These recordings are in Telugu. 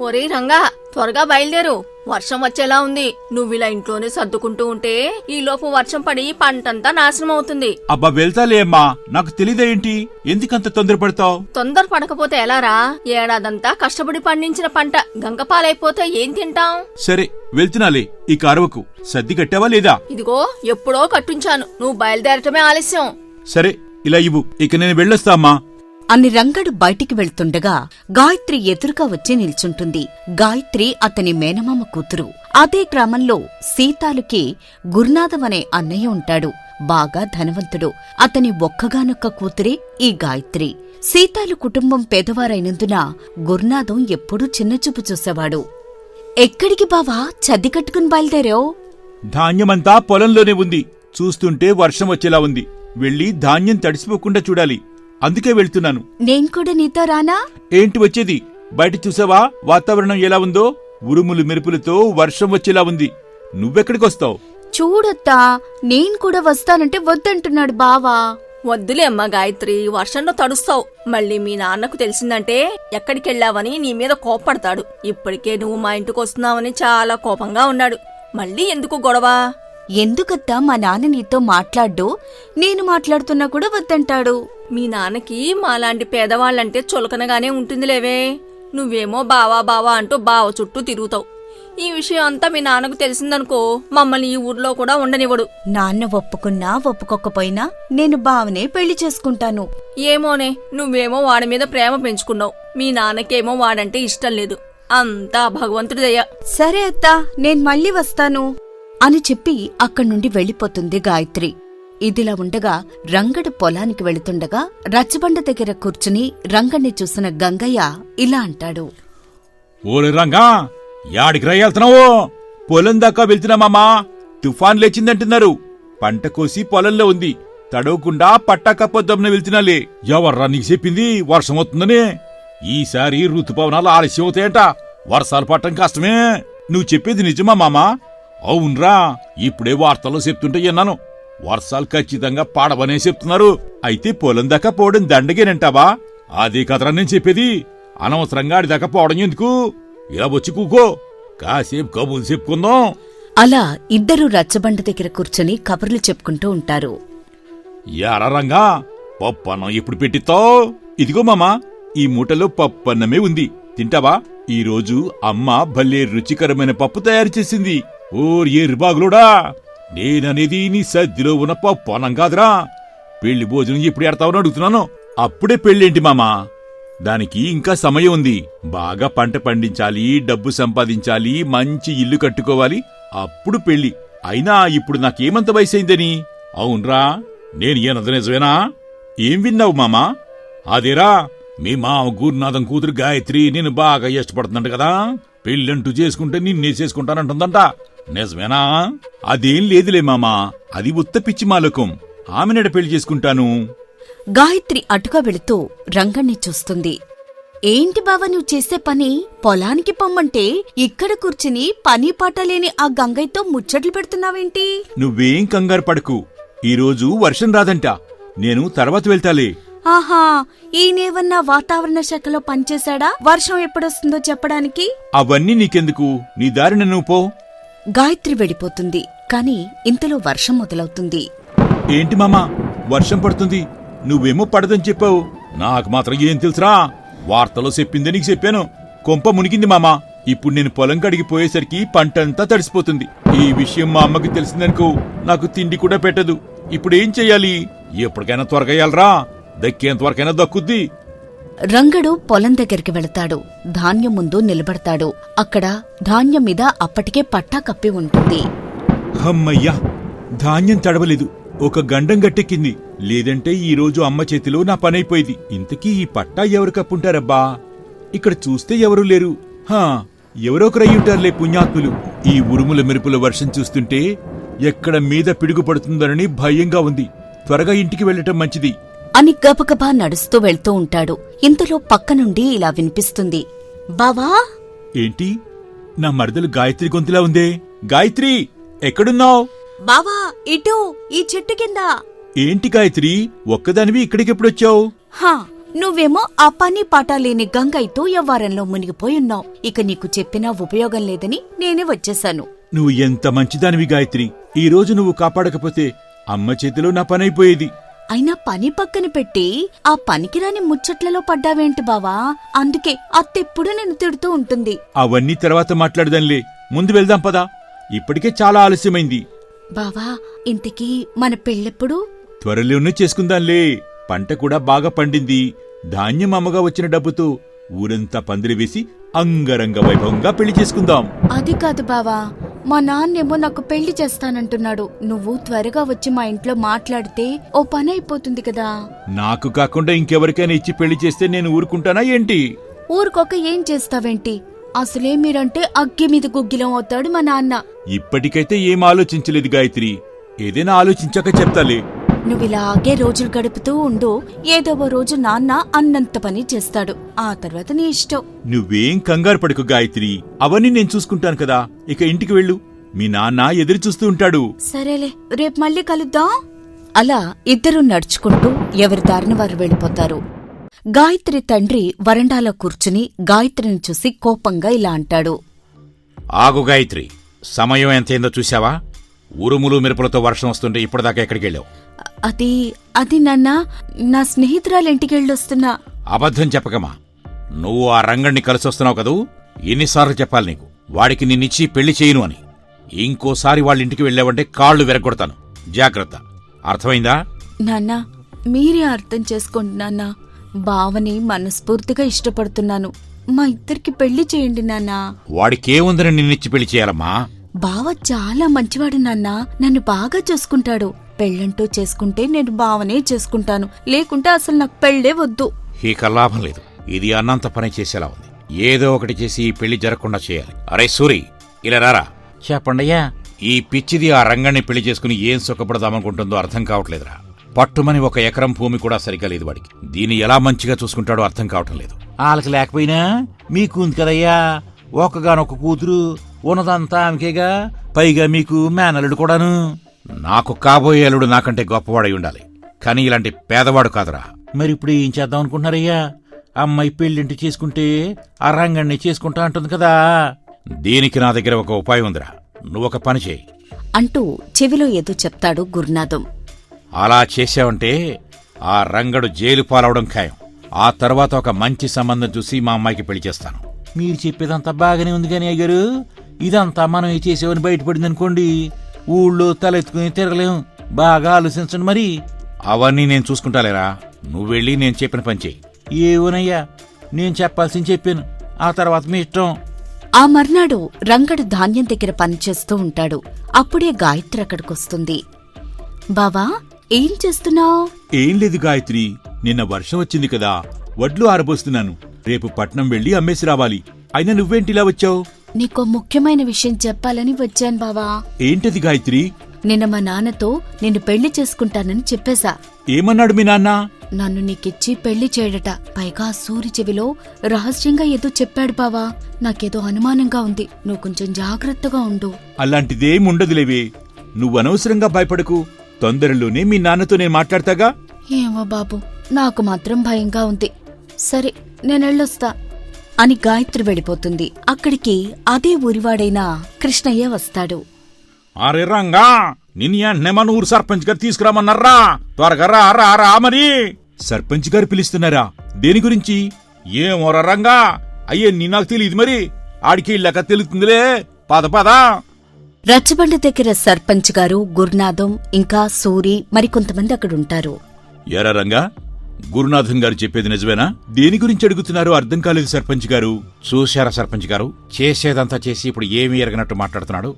ఒరే రంగా, త్వరగా బయలుదేరు, వర్షం వచ్చేలా ఉంది. నువ్విలా ఇంట్లోనే సర్దుకుంటూ ఉంటే ఈలోపు వర్షం పడి పంటంతా నాశనం అవుతుంది. అబ్బా వెళ్తాలే అమ్మా, నాకు తెలియదేంటి, ఎందుకంత తొందరపడతావు? తొందర పడకపోతే ఎలారా? ఏడాదంతా కష్టపడి పండించిన పంట గంగపాలైపోతే ఏం తింటాం? సరే వెళ్తున్నాలే, ఈ కారువకు సర్ది కట్టావా లేదా? ఇదిగో ఎప్పుడో కట్టించాను, నువ్వు బయలుదేరటమే ఆలస్యం. సరే ఇలా ఇవ్వు, ఇక నేను వెళ్ళొస్తా అమ్మా అని రంగడు బయటికి వెళ్తుండగా గాయత్రి ఎదురుగా వచ్చి నిల్చుంటుంది. గాయత్రి అతని మేనమామ కూతురు. అదే గ్రామంలో సీతాలుకి గురునాథం అనే అన్నయ్య ఉంటాడు. బాగా ధనవంతుడు. అతని ఒక్కగానొక్క కూతురే ఈ గాయత్రి. సీతాలు కుటుంబం పేదవారైనందున గురునాథం ఎప్పుడూ చిన్నచూపు చూసేవాడు. ఎక్కడికి బావా చద్ది కట్టుకుని బయలుదేరావు? ధాన్యమంతా పొలంలోనే ఉంది, చూస్తుంటే వర్షం వచ్చేలా ఉంది. వెళ్ళి ధాన్యం తడిసిపోకుండా చూడాలి, అందుకే వెళ్తున్నాను. నేను కూడా నీతో రానా? ఏంటి వచ్చేది? బయట చూసావా వాతావరణం ఎలా ఉందో? ఉరుములు మెరుపులతో వర్షం వచ్చేలా ఉంది. నువ్వెక్కడికొస్తావు? చూడొత్తా, నేను కూడా వస్తానంటే వద్దంటున్నాడు బావా. వద్దులే అమ్మా గాయత్రి, వర్షంలో తడుస్తావు. మళ్ళీ మీ నాన్నకు తెలిసిందంటే ఎక్కడికెళ్ళావని నీ మీద కోప్పడతాడు. ఇప్పటికే నువ్వు మా ఇంటికి వస్తున్నావని చాలా కోపంగా ఉన్నాడు. మళ్ళీ ఎందుకు గొడవ? ఎందుకత్తా మా నాన్న నీతో మాట్లాడ్డు? నేను మాట్లాడుతున్నా కూడా వద్దంటాడు. మీ నాన్నకి మాలాంటి పేదవాళ్లంటే చులకనగానే ఉంటుందిలేవే. నువ్వేమో బావా బావా అంటూ బావ చుట్టూ తిరుగుతావు. ఈ విషయం అంతా మీ నాన్నకు తెలిసిందనుకో, మమ్మల్ని ఈ ఊర్లో కూడా ఉండనివ్వడు. నాన్న ఒప్పుకున్నా ఒప్పుకోకపోయినా నేను బావనే పెళ్లి చేసుకుంటాను. ఏమోనే, నువ్వేమో వాడి మీద ప్రేమ పెంచుకున్నావు. మీ నాన్నకేమో వాడంటే ఇష్టం లేదు. అంతా భగవంతుడి దయ. సరే అత్తా, నేను మళ్ళీ వస్తాను అని చెప్పి అక్కడ్నుండి వెళ్ళిపోతుంది గాయత్రి. ఇదిలా ఉండగా రంగడు పొలానికి వెళుతుండగా రచ్చబండ దగ్గర కూర్చుని రంగణ్ణి చూసిన గంగయ్య ఇలా అంటాడు. ఓరే రంగా, యాడికి వెళ్తున్నావు? పొలం దాకా వెళ్తున్నామమ్మా. తుఫాన్ లేచిందంటున్నారు. పంట కోసి పొలంలో ఉంది, తడవకుండా పట్టాకప్పొద్దామని వెళ్తున్నాలే. ఎవర్రా నీకు చెప్పింది వర్షం వస్తుందని? ఈసారి ఋతుపవనాలు ఆలస్యం అవుతాయంట, వర్షాలు పట్టడం కష్టమే. నువ్వు చెప్పేది నిజమా మామా? అవునరా, ఇప్పుడే వార్తల్లో చెప్తుంటే విన్నాను. వర్షాలు ఖచ్చితంగా పాడవనే చెప్తున్నారు. అయితే పొలం దాకా పోవడం దండగేనంటావా? అదే కదరా నేను చెప్పేది. అనవసరంగా ఆడి దాకా పోవడం ఎందుకు? ఇలా వచ్చి కూకో, కాసేపు కబుర్లు చెప్పుకుందాం. అలా ఇద్దరూ రచ్చబండ దగ్గర కూర్చొని కబుర్లు చెప్పుకుంటూ ఉంటారు. యారా రంగా, పప్పన్నం ఎప్పుడు పెట్టిస్తావు? ఇదిగో మామా, ఈ మూటలో పప్పన్నమే ఉంది, తింటావా? ఈరోజు అమ్మ భలే రుచికరమైన పప్పు తయారు చేసింది. ఓర్ ఎర్రిబాగులోడా, నేననేది నీ సద్దిలో ఉన్న పప్పు అన్నం కాదురా. పెళ్లి భోజనం ఎప్పుడు ఎడతావని అడుగుతున్నాను. అప్పుడే పెళ్ళేంటి మామా? దానికి ఇంకా సమయం ఉంది. బాగా పంట పండించాలి, డబ్బు సంపాదించాలి, మంచి ఇల్లు కట్టుకోవాలి, అప్పుడు పెళ్లి. అయినా ఇప్పుడు నాకేమంత వయసైందని? అవునరా, నేను ఏనంత నిజమేనా? ఏం విన్నావు మామా? అదేరా, మీ మామ గురునాథం కూతురు గాయత్రి నేను బాగా ఇష్టపడుతుందంట కదా. పెళ్ళంటూ చేసుకుంటే నిన్నే చేసుకుంటానంటుందంట, నిజమేనా? అదేం లేదులే మామా, అది ఉత్త పిచ్చి మాలకం. ఆమెనడ పెళ్లి చేసుకుంటాను. గాయత్రి అటుగా వెళుతూ రంగణ్ణి చూస్తుంది. ఏంటి బావ నువ్వు చేసే పని? పొలానికి పొమ్మంటే ఇక్కడ కూర్చుని పని పాట లేని ఆ గంగయ్యతో ముచ్చట్లు పెడుతున్నావేంటి? నువ్వేం కంగారు పడకు, ఈరోజు వర్షం రాదంట, నేను తర్వాత వెళ్తాలే. ఆహా, ఈయనేవన్నా వాతావరణ శాఖలో పనిచేశాడా వర్షం ఎప్పుడొస్తుందో చెప్పడానికి? అవన్నీ నీకెందుకు, నీ దారిన నువ్వు పో. గాయత్రి వెళ్ళిపోతుంది. కాని ఇంతలో వర్షం మొదలవుతుంది. ఏంటి మామా, వర్షం పడుతుంది? నువ్వేమో పడదని చెప్పావు, నాకు మాత్రం ఏం తెలుసురా? వార్తలో చెప్పిందే నీకు చెప్పాను. కొంప మునిగింది మామా. ఇప్పుడు నేను పొలం కడిగి పోయేసరికి పంటంతా తడిసిపోతుంది. ఈ విషయం మా అమ్మకి తెలిసిందనుకో, నాకు తిండి కూడా పెట్టదు. ఇప్పుడేం చెయ్యాలి? ఎప్పటికైనా త్వరగా వెళ్ళరా, దక్కేంతవరకైనా దక్కుద్ది. రంగడు పొలం దగ్గరికి వెళతాడు. ధాన్యం ముందు నిలబడతాడు. అక్కడ ధాన్యం మీద అప్పటికే పట్టా కప్పి ఉంటుంది. అమ్మయ్యా, ధాన్యం తడవలేదు, ఒక గండం గట్టెక్కింది. లేదంటే ఈరోజు అమ్మ చేతిలో నా పనైపోయింది. ఇంతకీ ఈ పట్టా ఎవరు కప్పుంటారబ్బా? ఇక్కడ చూస్తే ఎవరూ లేరు. హా, ఎవరొకరయ్యుంటారులే పుణ్యాత్ములు. ఈ ఉరుముల మెరుపుల వర్షం చూస్తుంటే ఎక్కడ మీద పిడుగు పడుతుందనని భయంగా ఉంది. త్వరగా ఇంటికి వెళ్లటం మంచిది అని గబగబా నడుస్తూ వెళ్తూ ఉంటాడు. ఇంతలో పక్క నుండి ఇలా వినిపిస్తుంది. బావా! ఏంటి, నా మరదలు గాయత్రి గొంతులా ఉందే? గాయత్రి, ఎక్కడున్నావ్? బావా, ఇటు ఈ చెట్టు కింద. ఏంటి గాయత్రి, ఒక్కదానివి ఇక్కడికెప్పుడొచ్చావు? హా, నువ్వేమో ఆ పని పాట లేని గంగయ్యతో వ్యవహారంలో మునిగిపోయున్నావు. ఇక నీకు చెప్పినా ఉపయోగం లేదని నేనే వచ్చేశాను. నువ్వు ఎంత మంచిదానివి గాయత్రి. ఈ రోజు నువ్వు కాపాడకపోతే అమ్మ చేతిలో నా పనైపోయేది. అయినా పని పక్కన పెట్టి ఆ పనికిరాని ముచ్చట్లలో పడ్డావేంటి బావా? అందుకే అత్తెప్పుడు నేను తిడుతూ ఉంటుంది. అవన్నీ తర్వాత మాట్లాడదాంలే, ముందు వెళ్దాం పదా. ఇప్పటికే చాలా ఆలస్యమైంది. బావా, ఇంతకీ మన పెళ్ళెప్పుడు? త్వరలోనే చేసుకుందాంలే. పంట కూడా బాగా పండింది. ధాన్యం అమ్మగా వచ్చిన డబ్బుతో ఊరంతా పందిరి వేసి అంగరంగ వైభవంగా పెళ్లి చేసుకుందాం. అది కాదు బావా, మా నాన్నేమో నాకు పెళ్లి చేస్తానంటున్నాడు. నువ్వు త్వరగా వచ్చి మా ఇంట్లో మాట్లాడితే ఓ పని అయిపోతుంది కదా. నాకు కాకుండా ఇంకెవరికైనా ఇచ్చి పెళ్లి చేస్తే నేను ఊరుకుంటానా ఏంటి? ఊరుకోక ఏం చేస్తావేంటి? అసలే మీరంటే అగ్గి మీద గుగ్గిలం అవుతాడు మా నాన్న. ఇప్పటికైతే ఏం ఆలోచించలేదు గాయత్రి. ఏదైనా ఆలోచించాక చెప్తాలే. నువ్విలాగే రోజులు గడుపుతూ ఉండు. ఏదో ఓ రోజు నాన్న అన్నంత పని చేస్తాడు. ఆ తర్వాత నీ ఇష్టం. నువ్వేం కంగారు పడకు గాయత్రి, అవన్నీ నేను చూసుకుంటాను కదా. ఇక ఇంటికి వెళ్ళు, మీ నాన్న ఎదురు చూస్తూ ఉంటాడు. సరేలే, రేపు మళ్ళీ కలుద్దాం. అలా ఇద్దరూ నడుచుకుంటూ ఎవరి దారిన వారు వెళ్ళిపోతారు. గాయత్రి తండ్రి వరండాలో కూర్చుని గాయత్రిని చూసి కోపంగా ఇలా అంటాడు. ఆగు గాయత్రి, సమయం ఎంతైందో చూశావా? ఉరుములు మెరుపులతో వర్షం వస్తుంటే ఇప్పటిదాకా ఎక్కడికెళ్ళావు? అది నాన్న, నా స్నేహితురాలింటికెళ్ళొస్తున్నా. అబద్ధం చెప్పకమా. నువ్వు ఆ రంగణ్ణి కలిసొస్తున్నావు కదూ. ఎన్నిసార్లు చెప్పాలి నీకు వాడికి నిన్నిచ్చి పెళ్లి చేయను అని? ఇంకోసారి వాళ్ళింటికి వెళ్ళావంటే కాళ్లు విరగొడతాను. జాగ్రత్త, అర్థమైందా? నాన్న, మీరే అర్థం చేసుకోండి నాన్న. బావని మనస్ఫూర్తిగా ఇష్టపడుతున్నాను. మా ఇద్దరికి పెళ్లి చేయండి నాన్న. వాడికేముందని నిన్నిచ్చి పెళ్లి చేయాలమ్మా? బావ చాలా మంచివాడు నాన్న. నన్ను బాగా చూసుకుంటాడు. పెళ్ళంటూ చేసుకుంటే నేను బావనే చేసుకుంటాను. లేకుంటే అసలు నాకు పెళ్లే వద్దు. ఇక లాభం లేదు. ఇది అన్నంత పని చేసేలా ఉంది. ఏదో ఒకటి చేసి ఈ పెళ్లి జరగకుండా చేయాలి. అరే సూరి, ఇలా రారా. చెప్పండయ్యా. ఈ పిచ్చిది ఆ రంగణ్ణి పెళ్లి చేసుకుని ఏం సుఖపడదామనుకుంటుందో అర్థం కావట్లేదురా. పట్టుమని 1 ఎకరం భూమి కూడా సరిగ్గా లేదు వాడికి. దీన్ని ఎలా మంచిగా చూసుకుంటాడో అర్థం కావటం లేదు. వాళ్ళకి లేకపోయినా మీకు ఉంది కదయ్యా ఒక్కగానొక్క కూతురు. ఉన్నదంతా ఆమెకేగా. పైగా మీకు మేనలుడు కూడాను. నాకు కాబోయే అల్లుడు నాకంటే గొప్పవాడై ఉండాలి, కానీ ఇలాంటి పేదవాడు కాదురా. మరి ఇప్పుడు ఏం చేద్దాం అనుకుంటున్నారయ్యా? అమ్మాయి పెళ్లింటి చేసుకుంటే ఆ రంగణ్ణి చేసుకుంటా అంటుంది కదా. దీనికి నా దగ్గర ఒక ఉపాయం ఉందిరా. నువ్వొక పని చేయి అంటూ చెవిలో ఏదో చెప్తాడు గురునాథం. అలా చేశావంటే ఆ రంగడు జైలు పాలవడం ఖాయం. ఆ తర్వాత ఒక మంచి సంబంధం చూసి మా అమ్మాయికి పెళ్లి చేస్తాను. మీరు చెప్పేదంతా బాగానే ఉంది కానీ అయ్యారు, ఇదంతా మనం చేసేవని బయటపడిందనుకోండి, ఊళ్ళో తలెత్తుకుని తిరగలేం. బాగా ఆలోచించండి మరి. అవన్నీ నేను చూసుకుంటాలేరా. నువ్వెళ్ళి నేను చెప్పిన పని చెయ్యి. ఏవోనయ్యా, నేను చెప్పాల్సింది చెప్పాను. ఆ తర్వాత మీ ఇష్టం. ఆ మర్నాడు రంగడు ధాన్యం దగ్గర పనిచేస్తూ ఉంటాడు. అప్పుడే గాయత్రి అక్కడికొస్తుంది. బావా, ఏం చేస్తున్నావు? ఏం లేదు గాయత్రి, నిన్న వర్షం వచ్చింది కదా, వడ్లు ఆరబోస్తున్నాను. రేపు పట్నం వెళ్లి అమ్మేసి రావాలి. అయినా నువ్వేంటిలా వచ్చావు? నీకో ముఖ్యమైన విషయం చెప్పాలని వచ్చాను బావా. ఏంటది గాయత్రి? నిన్న మా నాన్నతో నిన్ను పెళ్లి చేసుకుంటానని చెప్పేశా. ఏమన్నాడు మీ నాన్న? నన్ను నీకిచ్చి పెళ్లి చేయడట. పైగా సూరి చెవిలో రహస్యంగా ఏదో చెప్పాడు బావా. నాకేదో అనుమానంగా ఉంది. నువ్వు కొంచెం జాగ్రత్తగా ఉండు. అలాంటిదేముండదులేవే. నువ్వనవసరంగా భయపడకు. తొందరలోనే మీ నాన్నతో నేను మాట్లాడతాగా. ఏమో బాబు, నాకు మాత్రం భయంగా ఉంది. సరే, నేనెళ్ళొస్తా అని గాయత్రి వెళ్ళిపోతుంది. అక్కడికి అదే ఊరివాడైన కృష్ణయ్య వస్తాడు. అరే రంగా, నిన్ను వెంటనే మన ఊరు సర్పంచ్ గారు తీసుకురామన్నారా. త్వరగా రా రా రా మరి. సర్పంచ్ గారు పిలుస్తున్నారా? దేని గురించి? ఏమోరా రంగా, అయ్యే నాకు తెలియదు మరి. ఆడికి ఇళ్ళక తెలుతుందిలే. పద పద. రచ్చబండ దగ్గర సర్పంచ్ గారు, గురునాథం, ఇంకా సూరి మరికొంతమంది అక్కడుంటారు. ఎరా రంగా, గురునాథం గారు చెప్పేది నిజమేనా? దేని గురించి అడుగుతున్నారో అర్థం కాలేదు సర్పంచ్ గారు. చూశారా సర్పంచ్ గారు, చేసేదంతా చేసి ఇప్పుడు ఏమీ ఎరగనట్టు మాట్లాడుతున్నాడు.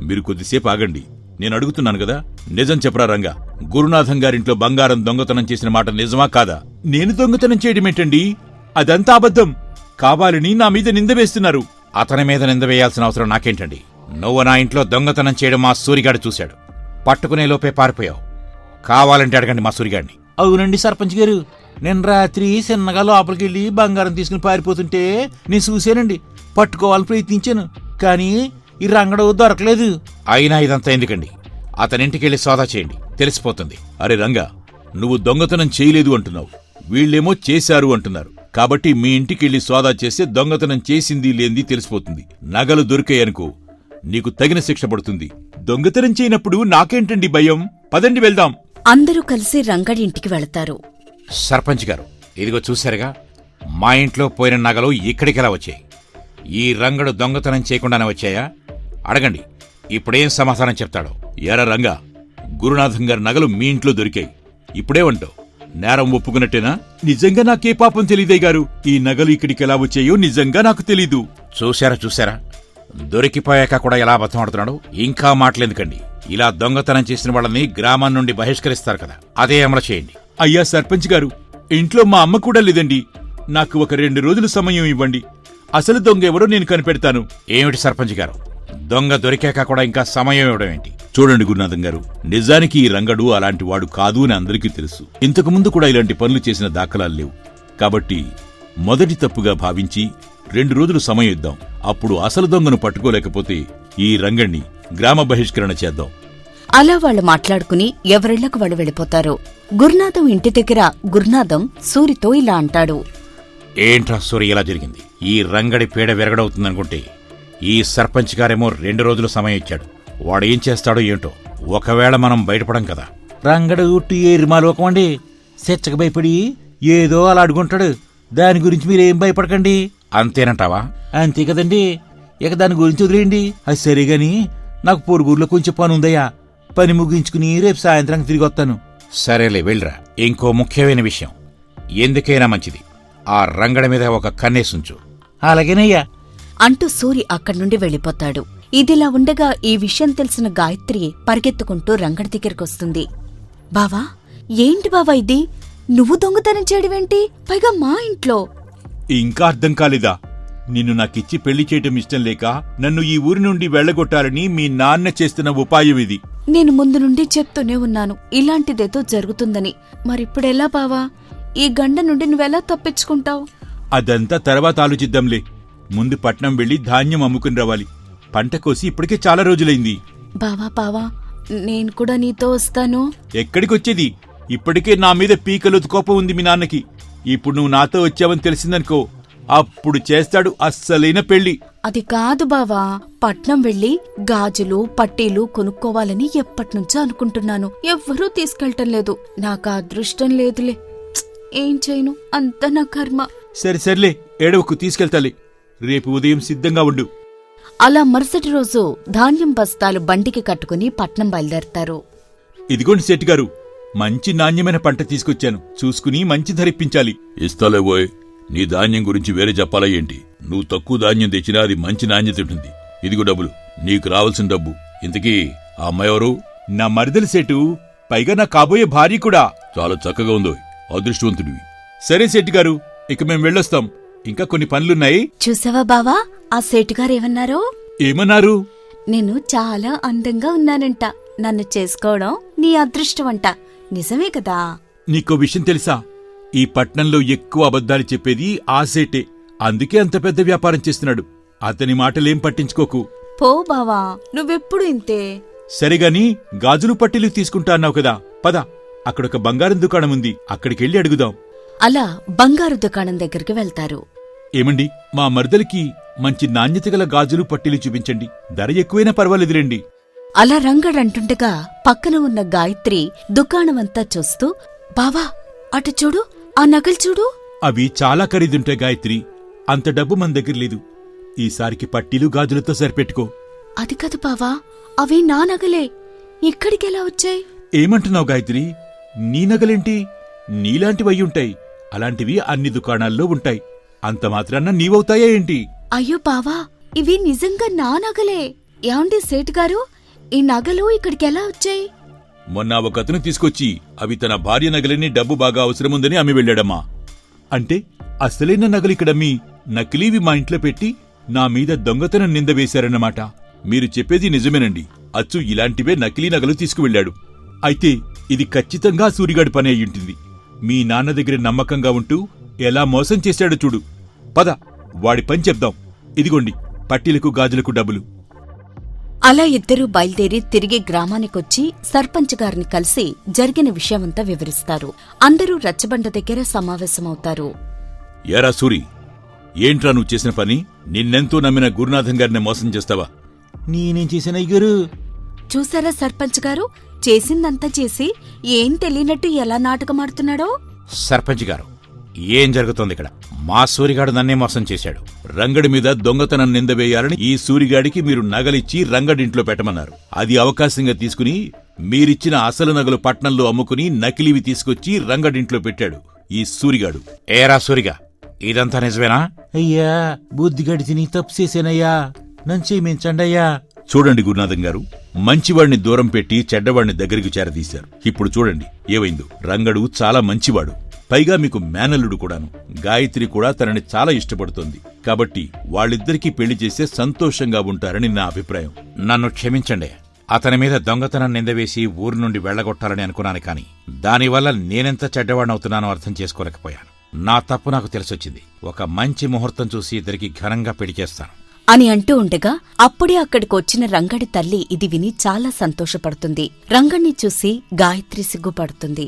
మీరు కొద్దిసేపు ఆగండి, నేను అడుగుతున్నాను కదా. నిజం చెప్పరా రంగా, గురునాథం గారింట్లో బంగారం దొంగతనం చేసిన మాట నిజమా కాదా? నేను దొంగతనం చేయడమేంటండి? అదంతా అబద్ధం. కావాలని నా మీద నింద వేస్తున్నారు. అతని మీద నింద వేయాల్సిన అవసరం నాకేంటండి? నువ్వు నా ఇంట్లో దొంగతనం చేయడం మా సూరిగాడు చూశాడు. పట్టుకునే లోపే పారిపోయావు. కావాలంటే అడగండి మా సూరిగాడిని. అవునండి సర్పంచ్ గారు, నేను రాత్రి చిన్నగా లోపలికెళ్ళి బంగారం తీసుకుని పారిపోతుంటే నేను చూశానండి. పట్టుకోవాలని ప్రయత్నించాను, కానీ ఈ రంగడు దొరకలేదు. అయినా ఇదంతా ఎందుకండి? అతనింటికెళ్ళి సోదా చేయండి, తెలిసిపోతుంది. అరే రంగా, నువ్వు దొంగతనం చేయలేదు అంటున్నావు. వీళ్ళేమో చేశారు అంటున్నారు. కాబట్టి మీ ఇంటికెళ్ళి సోదా చేస్తే దొంగతనం చేసింది లేంది తెలిసిపోతుంది. నగలు దొరికాయనుకో నీకు తగిన శిక్ష పడుతుంది. దొంగతనం చేయనప్పుడు నాకేంటండి భయం? పదండి వెళ్దాం. అందరూ కలిసి రంగడి ఇంటికి వెళతారు. సర్పంచ్ గారు, ఇదిగో చూశారుగా, మా ఇంట్లో పోయిన నగలు ఇక్కడికెలా వచ్చాయి? ఈ రంగడు దొంగతనం చేయకుండానే వచ్చాయా? అడగండి, ఇప్పుడేం సమాధానం చెప్తాడో. ఎరా రంగా, గురునాథం గారి నగలు మీ ఇంట్లో దొరికాయి, ఇప్పుడేమంటావు? నేరం ఒప్పుకున్నట్టేనా? నిజంగా నాకే పాపం తెలీదయ్య గారు. ఈ నగలు ఇక్కడికెలా వచ్చాయో నిజంగా నాకు తెలీదు. చూశారా, దొరికిపోయాక కూడా ఎలా అబద్ధం ఆడుతున్నాడు. ఇంకా మాటలెందుకండి, ఇలా దొంగతనం చేసిన వాళ్ళని గ్రామం నుండి బహిష్కరిస్తారు కదా, అదే అమలు చేయండి. అయ్యా సర్పంచ్ గారు, ఇంట్లో మా అమ్మ కూడా లేదండి. నాకు ఒక 2 రోజులు సమయం ఇవ్వండి. అసలు దొంగ ఎవరో నేను కనిపెడతాను. ఏమిటి సర్పంచ్ గారు, దొంగ దొరికాక కూడా ఇంకా సమయం ఇవ్వడం ఏంటి? చూడండి గురునాథం గారు, నిజానికి ఈ రంగడు అలాంటి వాడు కాదు అని అందరికీ తెలుసు. ఇంతకుముందు కూడా ఇలాంటి పనులు చేసిన దాఖలాలు లేవు. కాబట్టి మొదటి తప్పుగా భావించి 2 రోజులు సమయం ఇద్దాం. అప్పుడు అసలు దొంగను పట్టుకోలేకపోతే ఈ రంగణ్ణి గ్రామ బహిష్కరణ చేద్దాం. అలా వాళ్ళు మాట్లాడుకుని ఎవరిళ్లకు వాళ్ళు వెళ్ళిపోతారు. గురునాథం ఇంటి దగ్గర గురునాథం సూరితో ఇలా అంటాడు. ఏంట్రా సూరి, ఇలా జరిగింది? ఈ రంగడి పీడ విరగడవుతుందనుకుంటే ఈ సర్పంచ్ గారేమో 2 రోజులు సమయం ఇచ్చాడు. వాడేం చేస్తాడో ఏంటో. ఒకవేళ మనం బయటపడం కదా. రంగడు ఉట్టి ఏరిమాలోకం అండి. సెచ్చక భయపడి ఏదో అలా అడుగుంటాడు. దాని గురించి మీరేం భయపడకండి. అంతేనంటావా? అంతే కదండి, ఇక దాని గురించి వదిలేయండి. అది సరేగాని నాకు పొరుగురులో కొంచెం పని ఉందయ్యా. పని ముగించుకుని రేపు సాయంత్రానికి తిరిగి వస్తాను. సరేలే, వెళ్ళరా. ఇంకో ముఖ్యమైన విషయం, ఎందుకైనా మంచిది ఆ రంగడి మీద ఒక కన్నేసుంచు. అలాగేనయ్యా అంటూ సూరి అక్కడి నుండి వెళ్ళిపోతాడు. ఇదిలా ఉండగా ఈ విషయం తెలిసిన గాయత్రి పరిగెత్తుకుంటూ రంగడి దగ్గరకొస్తుంది. బావా, ఏంటి బావా ఇది? నువ్వు దొంగతనం చేయడమేంటి, పైగా మా ఇంట్లో? ఇంకా అర్థం కాలేదా? నిన్ను నాకిచ్చి పెళ్లి చేయటం ఇష్టం లేక నన్ను ఈ ఊరి నుండి వెళ్లగొట్టాలని మీ నాన్న చేస్తున్న ఉపాయం ఇది. నేను ముందు నుండి చెప్తూనే ఉన్నాను ఇలాంటిదేదో జరుగుతుందని. మరిప్పుడెలా బావా? ఈ గండ నుండి నువ్వెలా తప్పించుకుంటావు? అదంతా తర్వాత ఆలోచిద్దాంలే. ముందు పట్నం వెళ్లి ధాన్యం అమ్ముకుని రావాలి. పంట కోసి ఇప్పటికే చాలా రోజులైంది. బావా, నేను కూడా నీతో వస్తాను. ఎక్కడికొచ్చేది? ఇప్పటికే నా మీద పీకలొద్దు కోపం ఉంది మీ నాన్నకి. ఇప్పుడు నువ్వు నాతో వచ్చావని తెలిసిందనుకో, అప్పుడు చేస్తాడు అస్సలైన పెళ్లి. అది కాదు బావా, పట్నం వెళ్లి గాజులు పట్టీలు కొనుక్కోవాలని ఎప్పటినుంచో అనుకుంటున్నాను. ఎవ్వరూ తీసుకెళ్లటం లేదు. నాకు అదృష్టం లేదులే. ఏం చేయను, అంతా నా కర్మ. సర్లే, ఏడవకు, తీసుకెళ్తాలే. రేపు ఉదయం సిద్ధంగా ఉండు. అలా మరుసటి రోజు ధాన్యం బస్తాలు బండికి కట్టుకుని పట్నం బయలుదేరతారు. ఇదిగోండి శెట్టి గారు, మంచి నాణ్యమైన పంట తీసుకొచ్చాను. చూసుకుని మంచి ధరిప్పించాలి. ఇస్తాలే బోయ్. నీ ధాన్యం గురించి వేరే చెప్పాలా ఏంటి? నువ్వు తక్కువ ధాన్యం తెచ్చినా అది మంచి నాణ్యత ఉంటుంది. ఇదిగో డబ్బులు, నీకు రావాల్సిన డబ్బు. ఇంతకీ ఆ అమ్మాయి ఎవరు? నా మరిదలి సెటు, పైగా నా కాబోయే భార్య కూడా. చాలా చక్కగా ఉందో, అదృష్టవంతుడివి. సరే శెట్టి గారు, ఇక మేం వెళ్ళొస్తాం. ఇంకా కొన్ని పనులున్నాయి. చూసావా బావా, ఆ సేటుగారేమన్నారో? ఏమన్నారు? నేను చాలా అందంగా ఉన్నానంట. నన్ను చేసుకోవడం నీ అదృష్టమంట. నిజమే కదా? నీకో విషయం తెలుసా? ఈ పట్నంలో ఎక్కువ అబద్ధాలు చెప్పేది ఆ సేటే. అందుకే అంత పెద్ద వ్యాపారం చేస్తున్నాడు. అతని మాటలేం పట్టించుకోకు. పో బావా, నువ్వెప్పుడు ఇంతే. సరేగాని గాజులు పట్టీలు తీసుకుంటా అన్నావు కదా, పద. అక్కడొక బంగారం దుకాణం ఉంది, అక్కడికెళ్ళి అడుగుదాం. అలా బంగారు దుకాణం దగ్గరికి వెళ్తారు. ఏమండి, మా మరదలికి మంచి నాణ్యత గల గాజులు పట్టీలు చూపించండి. ధర ఎక్కువైనా పర్వాలేదులేండి. అలా రంగడంటుండగా పక్కన ఉన్న గాయత్రి దుకాణమంతా చూస్తూ, బావా అటు చూడు, ఆ నగలు చూడు. అవి చాలా ఖరీదుంటాయి గాయత్రి. అంత డబ్బు మన దగ్గర లేదు. ఈసారికి పట్టీలు గాజులతో సరిపెట్టుకో. అది కాదు బావా, అవి నా నగలే. ఇక్కడికెలా వచ్చాయి? ఏమంటున్నావు గాయత్రి? నీ నగలేంటి? నీలాంటివయ్యుంటాయి. అలాంటివి అన్ని దుకాణాల్లో ఉంటాయి. అంత మాత్రాన్న నీవవుతాయా ఏంటి? అయ్యో బావా, ఇవి నిజంగా నా నగలే. ఏమండి సేటుగారు, ఈ నగలు ఇక్కడికెలా వచ్చాయి? మొన్న ఒకతను తీసుకొచ్చి అవి తన భార్య నగలని డబ్బు బాగా అవసరముందని అమ్మి వెళ్ళాడమ్మా. అంటే అసలైన నగలిక్కడమ్మి నకిలీవి మా ఇంట్లో పెట్టి నా మీద దొంగతనం నింద వేశారన్నమాట. మీరు చెప్పేది నిజమేనండి. అచ్చు ఇలాంటివే నకిలీ నగలు తీసుకువెళ్ళాడు. అయితే ఇది ఖచ్చితంగా సూరిగాడి పని అయ్యుంటుంది. మీ నాన్న దగ్గర నమ్మకంగా ఉంటూ ఎలా మోసం చేశాడో చూడు. పద, వాడి పని చెప్దాం. ఇదిగోండి పట్టీలకు గాజులకు డబ్బులు. అలా ఇద్దరూ బయలుదేరి తిరిగి గ్రామానికొచ్చి సర్పంచ్ గారిని కలిసి జరిగిన విషయమంతా వివరిస్తారు. అందరూ రచ్చబండ దగ్గర సమావేశమవుతారు. ఏరా సూరి, ఏంట్రా నువ్వు చేసిన పని? నిన్నెంతో నమ్మిన గురునాథం గారిని మోసం చేస్తావా? నేనేం చేశాను అయ్యగారు? చూసారా సర్పంచ్ గారు, చేసిందంతా చేసి ఏం తెలియనట్టు ఎలా నాటకమాడుతున్నాడో. సర్పంచ్ గారు, ఏం జరుగుతోంది ఇక్కడ? మా సూరిగాడు నన్నే మోసం చేశాడు. రంగడి మీద దొంగతనం నిందవేయాలని ఈ సూరిగాడికి మీరు నగలిచ్చి రంగడింట్లో పెట్టమన్నారు. అది అవకాశంగా తీసుకుని మీరిచ్చిన అసలు నగలు పట్నంలో అమ్ముకుని నకిలీవి తీసుకొచ్చి రంగడింట్లో పెట్టాడు ఈ సూరిగాడు. ఏరా సూరిగా, ఇదంతా నిజమేనా? అయ్యా, బుద్ధి గడిచి నీ తప్పు చేశానయ్యా, నన్ను క్షమించండి అయ్యా. చూడండి గురునాథం గారు, మంచివాడిని దూరం పెట్టి చెడ్డవాడిని దగ్గరికి చేరదీశారు. ఇప్పుడు చూడండి ఏమైందో. రంగడు చాలా మంచివాడు, పైగా మీకు మేనల్లుడు కూడాను. గాయత్రి కూడా తనని చాలా ఇష్టపడుతోంది. కాబట్టి వాళ్ళిద్దరికీ పెళ్లి చేస్తే సంతోషంగా ఉంటారని నా అభిప్రాయం. నన్ను క్షమించండి. అతని మీద దొంగతనం నిందవేసి ఊరు నుండి వెళ్లగొట్టాలని అనుకున్నాను, కాని దానివల్ల నేనెంత చెడ్డవాడినవుతున్నానో అర్థం చేసుకోలేకపోయాను. నా తప్పు నాకు తెలిసొచ్చింది. ఒక మంచి ముహూర్తం చూసి ఇద్దరికి ఘనంగా పెళ్లి చేస్తాను అని అంటూ ఉండగా అప్పుడే అక్కడికొచ్చిన రంగడి తల్లి ఇది విని చాలా సంతోషపడుతుంది. రంగణ్ణి చూసి గాయత్రి సిగ్గుపడుతుంది.